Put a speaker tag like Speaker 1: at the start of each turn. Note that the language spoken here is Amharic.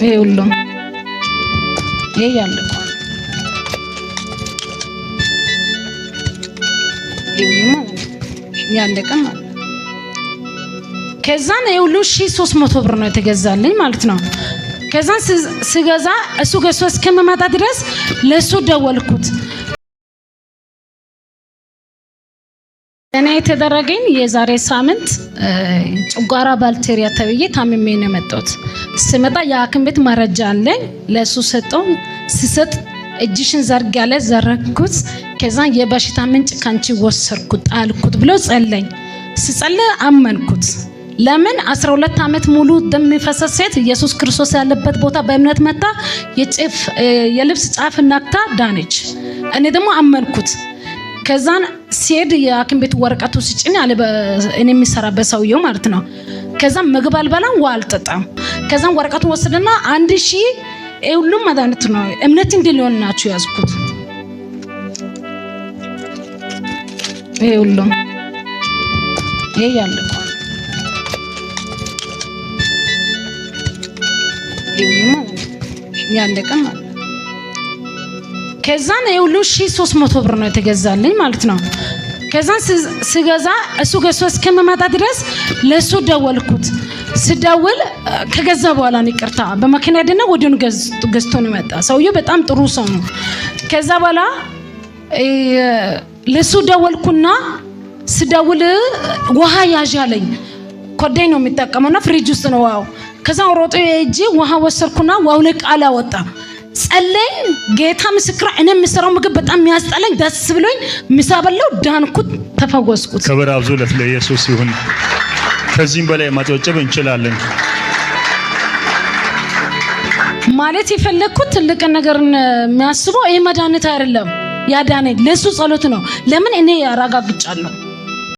Speaker 1: ይሁሉ ያለ ያለቀ ማለት ከዛን ይሁሉ 1300 ብር ነው የተገዛልኝ ማለት ነው። ከዛን ስገዛ እሱ ገዝቶ እስከመጣ ድረስ ለሱ ደወልኩት። እኔ የተደረገኝ የዛሬ ሳምንት ጨጓራ ባክቴሪያ ተብዬ ታምሜ ነው የመጣሁት። ስመጣ የሐኪም ቤት መረጃ አለኝ ለሱ ሰጠው። ሲሰጥ እጅሽን ዘርግ ያለ ዘረግኩት። ከዛን የበሽታ ምንጭ ካንቺ ወሰርኩት ጣልኩት ብሎ ጸለኝ። ሲጸልይ አመንኩት። ለምን 12 ዓመት ሙሉ ደም የሚፈሰስ ሴት ኢየሱስ ክርስቶስ ያለበት ቦታ በእምነት መጣ የልብስ ጫፍ ነክታ ዳነች። እኔ ደግሞ አመንኩት። ከዛን ሲሄድ የሐኪም ቤት ወረቀቱ ሲጭኝ አለ እኔ የሚሰራበት ሰውየው ማለት ነው። ከዛን ምግብ አልበላም ውሃ አልጠጣም። ከዛን ወረቀቱ ወሰደና 1000 ሁሉም መድኃኒት ነው እምነት እንዲሆን ናችሁ ያዝኩት። ሁሉም ያለ ያለቀ ማለት ከዛን ይሁሉ 1300 ብር ነው የተገዛልኝ ማለት ነው። ከዛን ስገዛ እሱ ገዝቶ እስከመጣ ድረስ ለሱ ደወልኩት። ስደውል ከገዛ በኋላ ነው ይቅርታ በመኪና ደና ወዲውን ገዝቶ ነው መጣ። ሰውየው በጣም ጥሩ ሰው ነው። ከዛ በኋላ ለሱ ደወልኩና ስደውል ውሃ ያዣለኝ ኮዴ ነው የሚጠቀመውና ፍሪጅ ውስጥ ነው ዋው። ከዛ ሮጦ እጂ ውሃ ወሰርኩና ዋው ለቃላ ወጣ። ጸለይ ጌታ ምስክራ እኔ የምሰራው ምግብ በጣም የሚያስጠላኝ ደስ ብሎኝ ምሳበለው ዳንኩት ተፈወስኩት።
Speaker 2: ክብር አብዙለት ለኢየሱስ ይሁን። ከዚህም በላይ ማጨብጨብ እንችላለን።
Speaker 1: ማለት የፈለኩት ትልቅ ነገር የሚያስበው ይሄ መድኃኒት አይደለም ያዳነኝ ለሱ ጸሎት ነው። ለምን እኔ ያረጋግጫለሁ